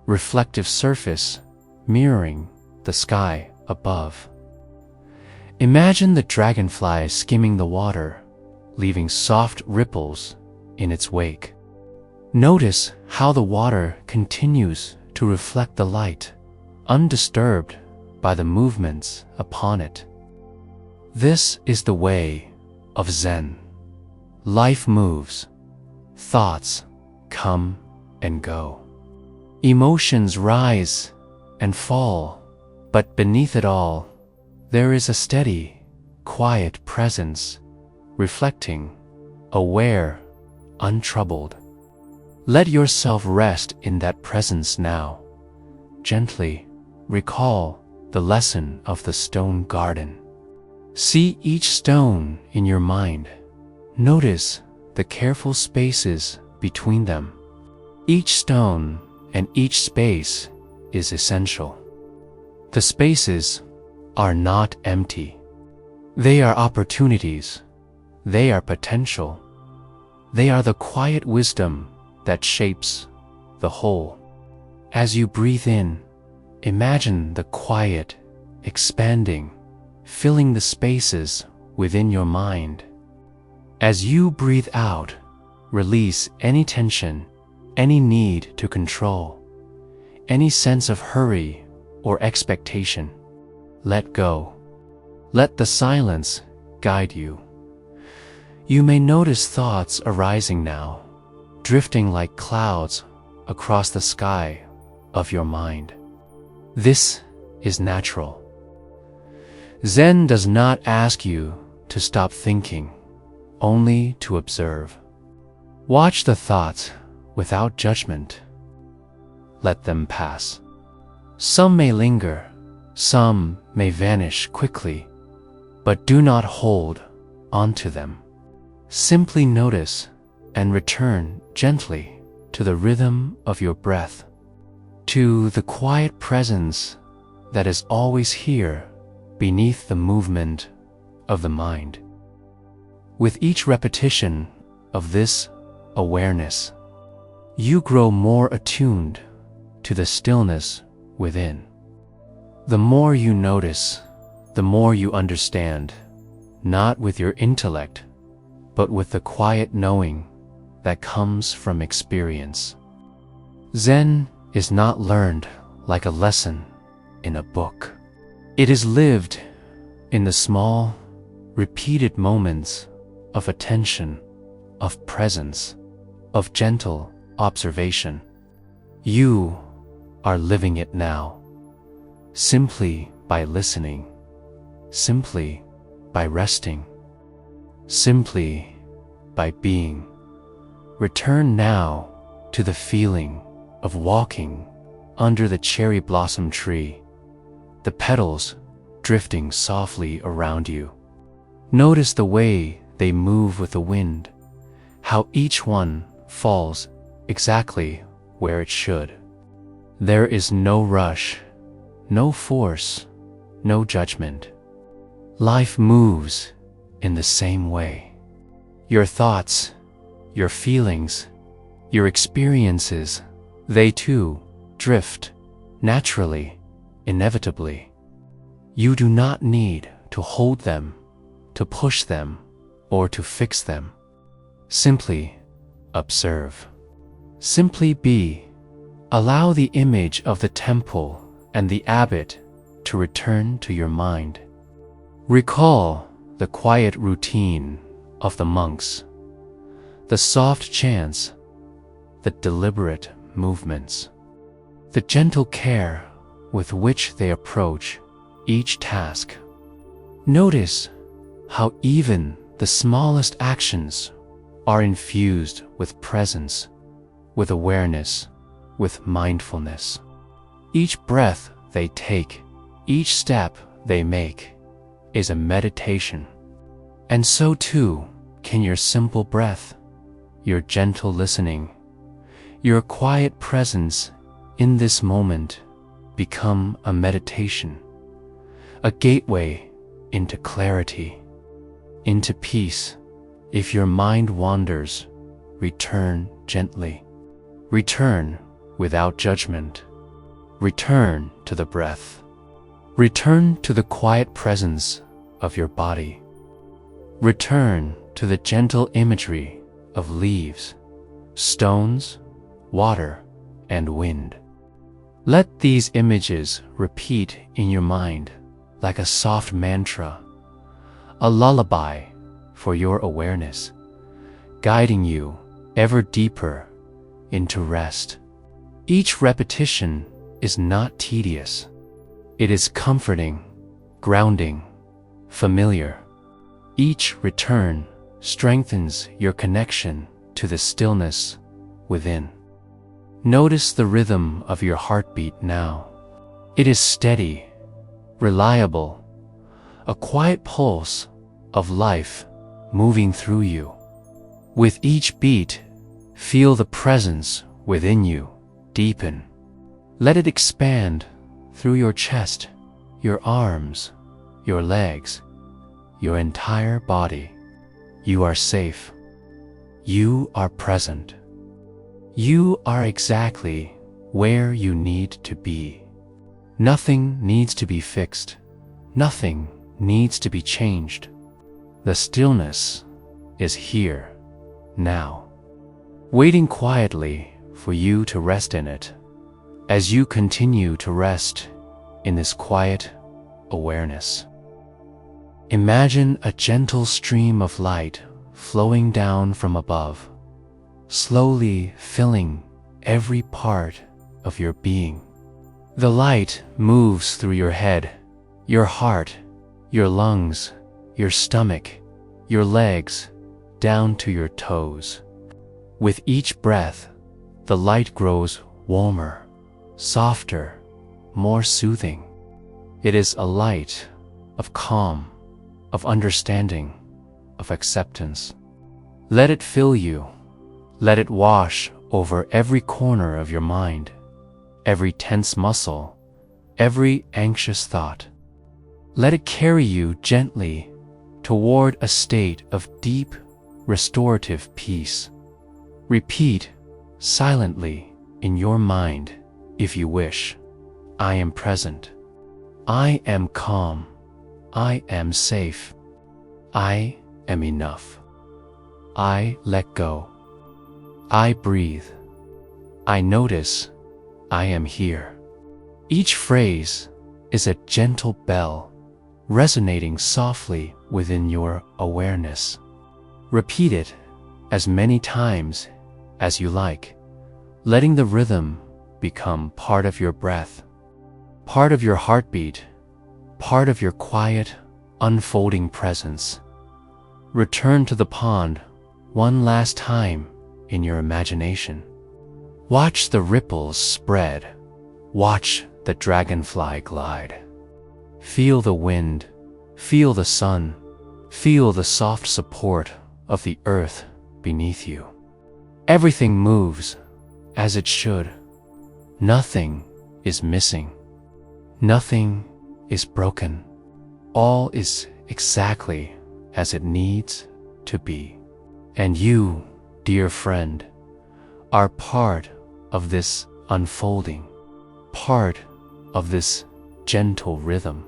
reflective surface mirroring the sky above. Imagine the dragonfly skimming the water, leaving soft ripples in its wake. Notice how the water continues to reflect the light, undisturbed by the movements upon it. This is the way of Zen. Life moves, thoughts come and go. Emotions rise and fall, but beneath it all, there is a steady, quiet presence, reflecting, aware, untroubled. Let yourself rest in that presence now. Gently recall the lesson of the stone garden. See each stone in your mind. Notice the careful spaces between them. Each stone and each space is essential. The spaces are not empty. They are opportunities. They are potential. They are the quiet wisdom that shapes the whole. As you breathe in, imagine the quiet expanding, filling the spaces within your mind. As you breathe out, release any tension, any need to control, any sense of hurry or expectation. Let go. Let the silence guide you. You may notice thoughts arising now, drifting like clouds across the sky of your mind. This is natural. Zen does not ask you to stop thinking, only to observe. Watch the thoughts without judgment. Let them pass. Some may linger, some may vanish quickly, but do not hold onto them. Simply notice and return gently to the rhythm of your breath, to the quiet presence that is always here beneath the movement of the mind. With each repetition of this awareness, you grow more attuned to the stillness within. The more you notice, the more you understand, not with your intellect, but with the quiet knowing that comes from experience. Zen is not learned like a lesson in a book. It is lived in the small, repeated moments of attention, of presence, of gentle observation. You are living it now, simply by listening, simply by resting, simply by being. Return now to the feeling of walking under the cherry blossom tree, the petals drifting softly around you. Notice the way they move with the wind, how each one falls exactly where it should. There is no rush, no force, no judgment. Life moves in the same way. Your thoughts, your feelings, your experiences, they too drift naturally, inevitably. You do not need to hold them, to push them, or to fix them. Simply observe. Simply be. Allow the image of the temple and the abbot to return to your mind. Recall the quiet routine of the monks, the soft chants, the deliberate movements, the gentle care with which they approach each task. Notice how even the smallest actions are infused with presence, with awareness, with mindfulness. Each breath they take, each step they make, is a meditation. And so too can your simple breath, your gentle listening, your quiet presence in this moment become a meditation, a gateway into clarity, into peace. If your mind wanders, return gently. Return without judgment. Return to the breath. Return to the quiet presence of your body. Return to the gentle imagery of leaves, stones, water, and wind. Let these images repeat in your mind like a soft mantra, a lullaby for your awareness, guiding you ever deeper into rest. Each repetition is not tedious. It is comforting, grounding, familiar. Each return strengthens your connection to the stillness within. Notice the rhythm of your heartbeat now. It is steady, reliable, a quiet pulse of life moving through you. With each beat, feel the presence within you deepen. Let it expand through your chest, your arms, your legs, your entire body. You are safe. You are present. You are exactly where you need to be. Nothing needs to be fixed. Nothing needs to be changed. The stillness is here, now, waiting quietly for you to rest in it. As you continue to rest in this quiet awareness, imagine a gentle stream of light flowing down from above, slowly filling every part of your being. The light moves through your head, your heart, your lungs, your stomach, your legs, down to your toes. With each breath, the light grows warmer, softer, more soothing. It is a light of calm, of understanding, of acceptance. Let it fill you. Let it wash over every corner of your mind, every tense muscle, every anxious thought. Let it carry you gently toward a state of deep, restorative peace. Repeat silently in your mind, if you wish, I am present. I am calm. I am safe. I am enough. I let go. I breathe. I notice I am here. Each phrase is a gentle bell resonating softly within your awareness. Repeat it as many times as you like, letting the rhythm become part of your breath, part of your heartbeat, part of your quiet, unfolding presence. Return to the pond one last time in your imagination. Watch the ripples spread. Watch the dragonfly glide. Feel the wind. Feel the sun. Feel the soft support of the earth beneath you. Everything moves as it should. Nothing is missing. Nothing is broken. All is exactly as it needs to be. And you, dear friend, are part of this unfolding, part of this gentle rhythm,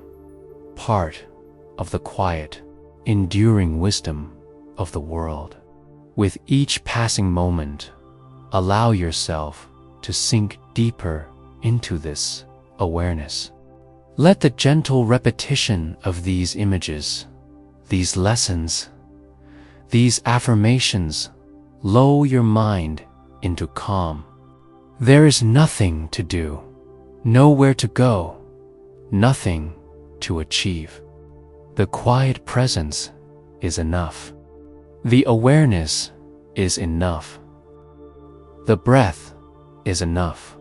part of the quiet, enduring wisdom of the world. With each passing moment, allow yourself to sink deeper into this awareness. Let the gentle repetition of these images, these lessons, these affirmations lull your mind into calm. There is nothing to do, nowhere to go, nothing to achieve. The quiet presence is enough. The awareness is enough. The breath is enough.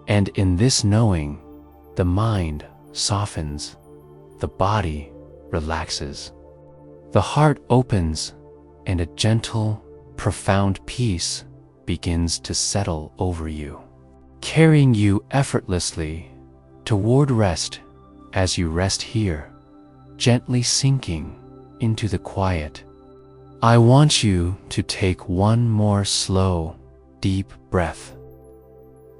And in this knowing, the mind softens, the body relaxes, the heart opens, and a gentle, profound peace begins to settle over you, carrying you effortlessly toward rest as you rest here, gently sinking into the quiet. I want you to take one more slow, deep breath.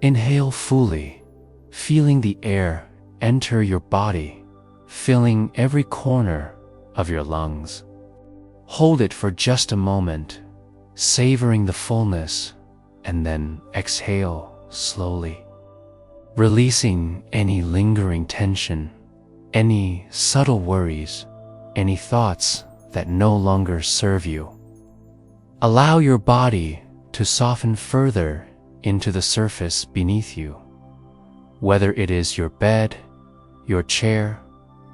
Inhale fully, feeling the air enter your body, filling every corner of your lungs. Hold it for just a moment, savoring the fullness, and then exhale slowly. releasing any lingering tension, any subtle worries, any thoughts that no longer serve you. Allow your body to soften further into the surface beneath you, whether it is your bed, your chair,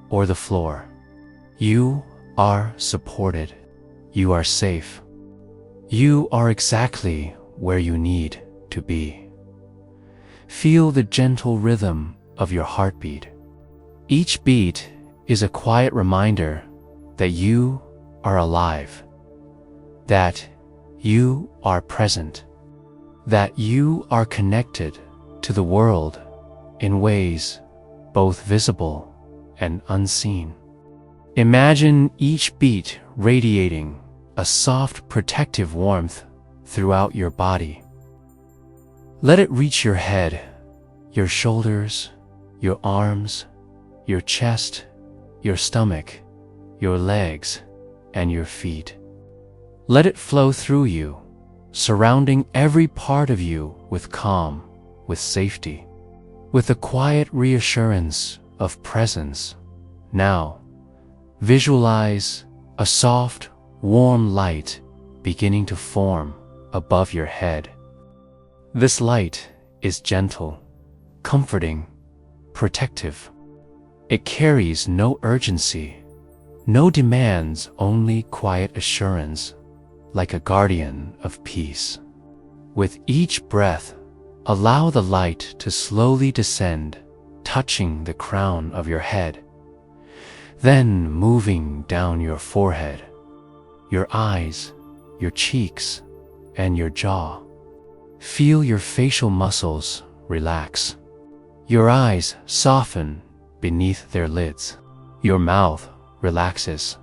or the floor. You are supported. You are safe. You are exactly where you need to be. Feel the gentle rhythm of your heartbeat. Each beat is a quiet reminder that you are alive, that you are present, that you are connected to the world in ways both visible and unseen. Imagine each beat radiating a soft protective warmth throughout your body. Let it reach your head, your shoulders, your arms, your chest, your stomach, your legs, and your feet. Let it flow through you, surrounding every part of you with calm, with safety, with a quiet reassurance of presence. Now, visualize a soft, warm light beginning to form above your head. This light is gentle, comforting, protective. It carries no urgency, no demands, only quiet assurance, like a guardian of peace. With each breath, allow the light to slowly descend, touching the crown of your head, then moving down your forehead, your eyes, your cheeks, and your jaw. Feel your facial muscles relax. Your eyes soften beneath their lids. Your mouth relaxes.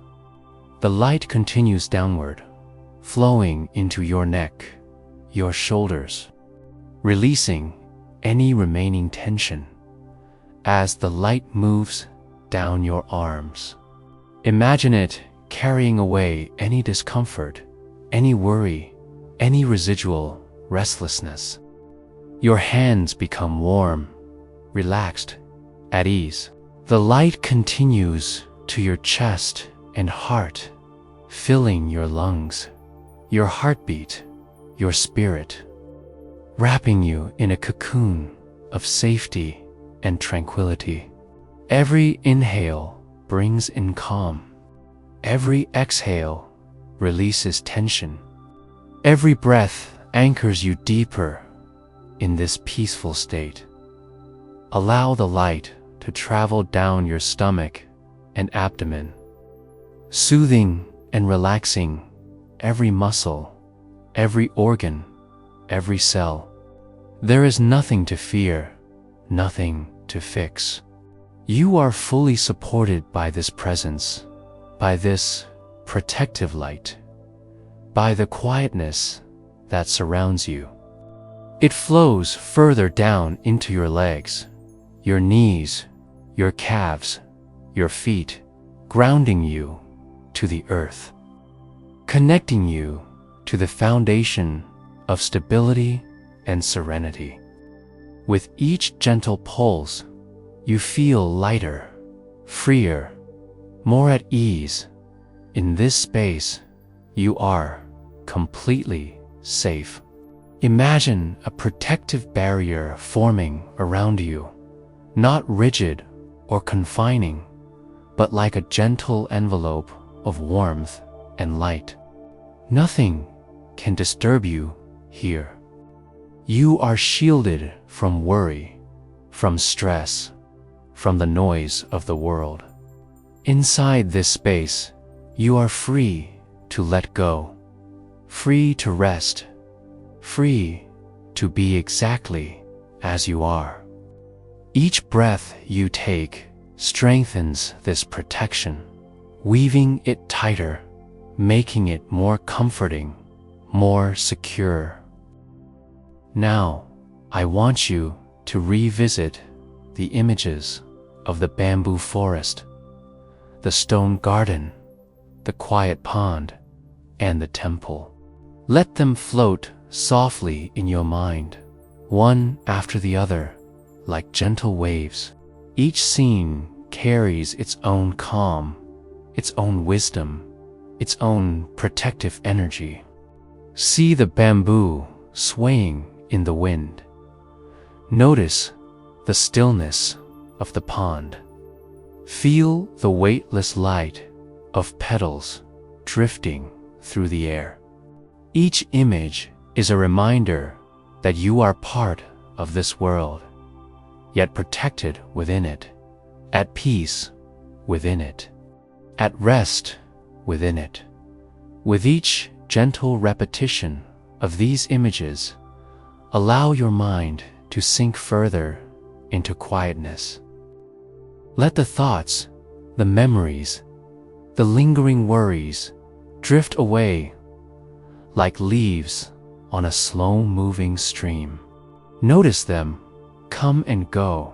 The light continues downward, flowing into your neck, your shoulders, releasing any remaining tension as the light moves down your arms. Imagine it carrying away any discomfort, any worry, any residual restlessness. Your hands become warm, relaxed, at ease. The light continues to your chest and heart, filling your lungs, your heartbeat, your spirit, wrapping you in a cocoon of safety and tranquility. Every inhale brings in calm. Every exhale releases tension. Every breath anchors you deeper in this peaceful state. Allow the light to travel down your stomach and abdomen, soothing and relaxing every muscle, every organ, every cell. There is nothing to fear, nothing to fix. You are fully supported by this presence, by this protective light, by the quietness that surrounds you. It flows further down into your legs, your knees, your calves, your feet, grounding you to the earth, connecting you to the foundation of stability and serenity. With each gentle pulse, you feel lighter, freer, more at ease. In this space, you are completely safe. Imagine a protective barrier forming around you, not rigid or confining, but like a gentle envelope of warmth and light. Nothing can disturb you here. You are shielded from worry, from stress, from the noise of the world. Inside this space, you are free to let go, free to rest, free to be exactly as you are. Each breath you take strengthens this protection, weaving it tighter, making it more comforting, more secure. Now, I want you to revisit the images of the bamboo forest, the stone garden, the quiet pond, and the temple. Let them float softly in your mind, one after the other, like gentle waves. Each scene carries its own calm, its own wisdom, its own protective energy. See the bamboo swaying in the wind. Notice the stillness of the pond. Feel the weightless light of petals drifting through the air. Each image is a reminder that you are part of this world, yet protected within it, at peace within it, at rest within it. With each gentle repetition of these images, allow your mind to sink further into quietness. Let the thoughts, the memories, the lingering worries drift away like leaves on a slow-moving stream. Notice them come and go,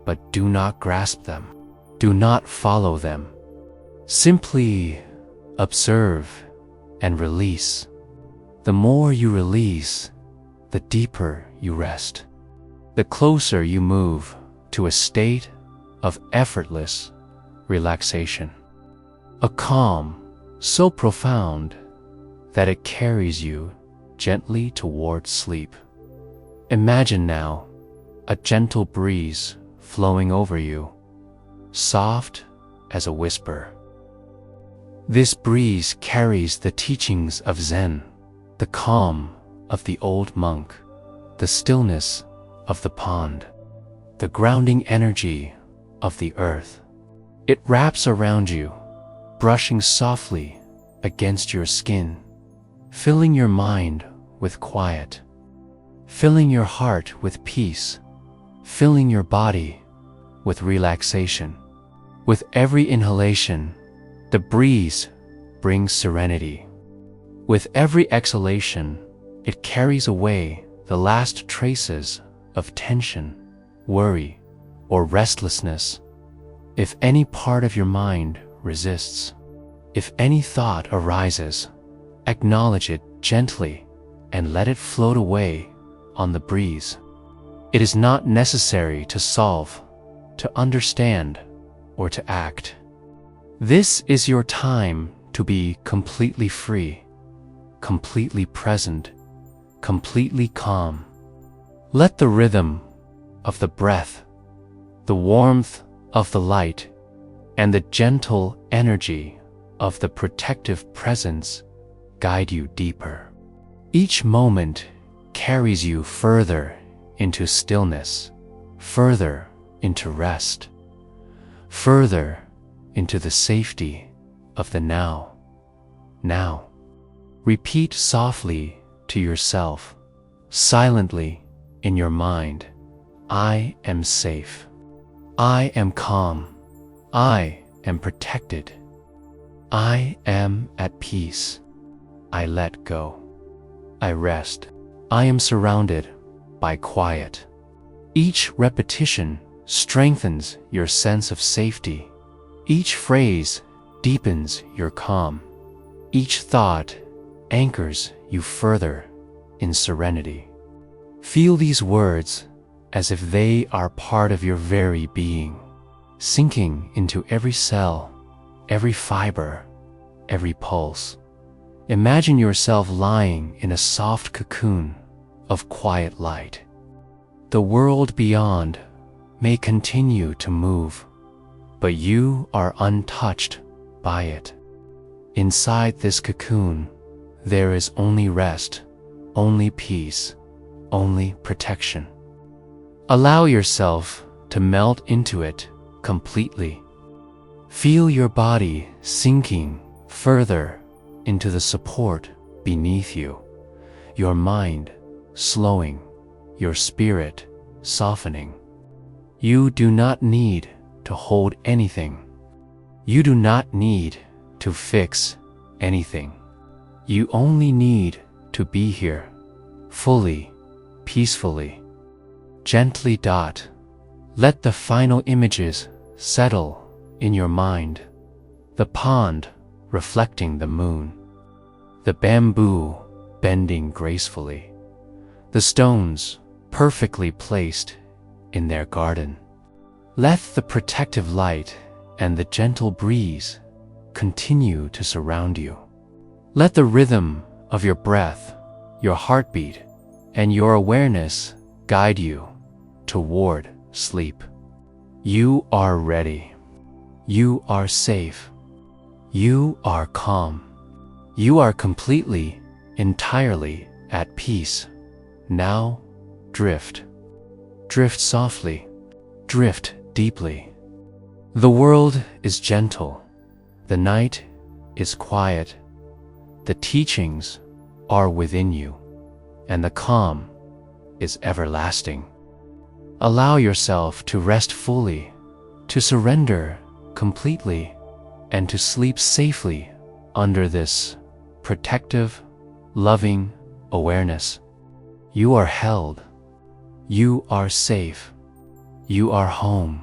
but do not grasp them. Do not follow them. Simply observe and release. The more you release, the deeper you rest. The closer you move to a state of effortless relaxation. A calm so profound that it carries you gently towards sleep. Imagine now a gentle breeze flowing over you, soft as a whisper. This breeze carries the teachings of Zen, the calm of the old monk, the stillness of the pond, the grounding energy of the earth. It wraps around you, brushing softly against your skin, filling your mind with quiet, filling your heart with peace, filling your body with relaxation. With every inhalation, the breeze brings serenity. With every exhalation, it carries away the last traces of tension, worry, or restlessness. If any part of your mind resists, if any thought arises, acknowledge it gently and let it float away on the breeze. It is not necessary to solve, to understand, or to act. This is your time to be completely free, completely present, completely calm. Let the rhythm of the breath, the warmth of the light, and the gentle energy of the protective presence guide you deeper. Each moment carries you further into stillness, further into rest, further into the safety of the now. Now, repeat softly to yourself, silently in your mind, I am safe. I am calm. I am protected. I am at peace. I let go. I rest. I am surrounded by quiet. Each repetition strengthens your sense of safety. Each phrase deepens your calm. Each thought anchors you further in serenity. Feel these words as if they are part of your very being, sinking into every cell, every fiber, every pulse. Imagine yourself lying in a soft cocoon of quiet light. The world beyond may continue to move, but you are untouched by it. Inside this cocoon, there is only rest, only peace, only protection. Allow yourself to melt into it completely. Feel your body sinking further into the support beneath you, your mind slowing, your spirit softening. You do not need to hold anything. You do not need to fix anything. You only need to be here, fully, peacefully. Gently. Let the final images settle in your mind. The pond reflecting the moon, the bamboo bending gracefully, the stones perfectly placed in their garden. Let the protective light and the gentle breeze continue to surround you. Let the rhythm of your breath, your heartbeat, and your awareness guide you toward sleep. You are ready. You are safe. You are calm. You are completely, entirely at peace. Now, drift. Drift softly. Drift deeply. The world is gentle. The night is quiet. The teachings are within you, and the calm is everlasting. Allow yourself to rest fully, to surrender completely, and to sleep safely under this protective, loving awareness. You are held. You are safe. You are home.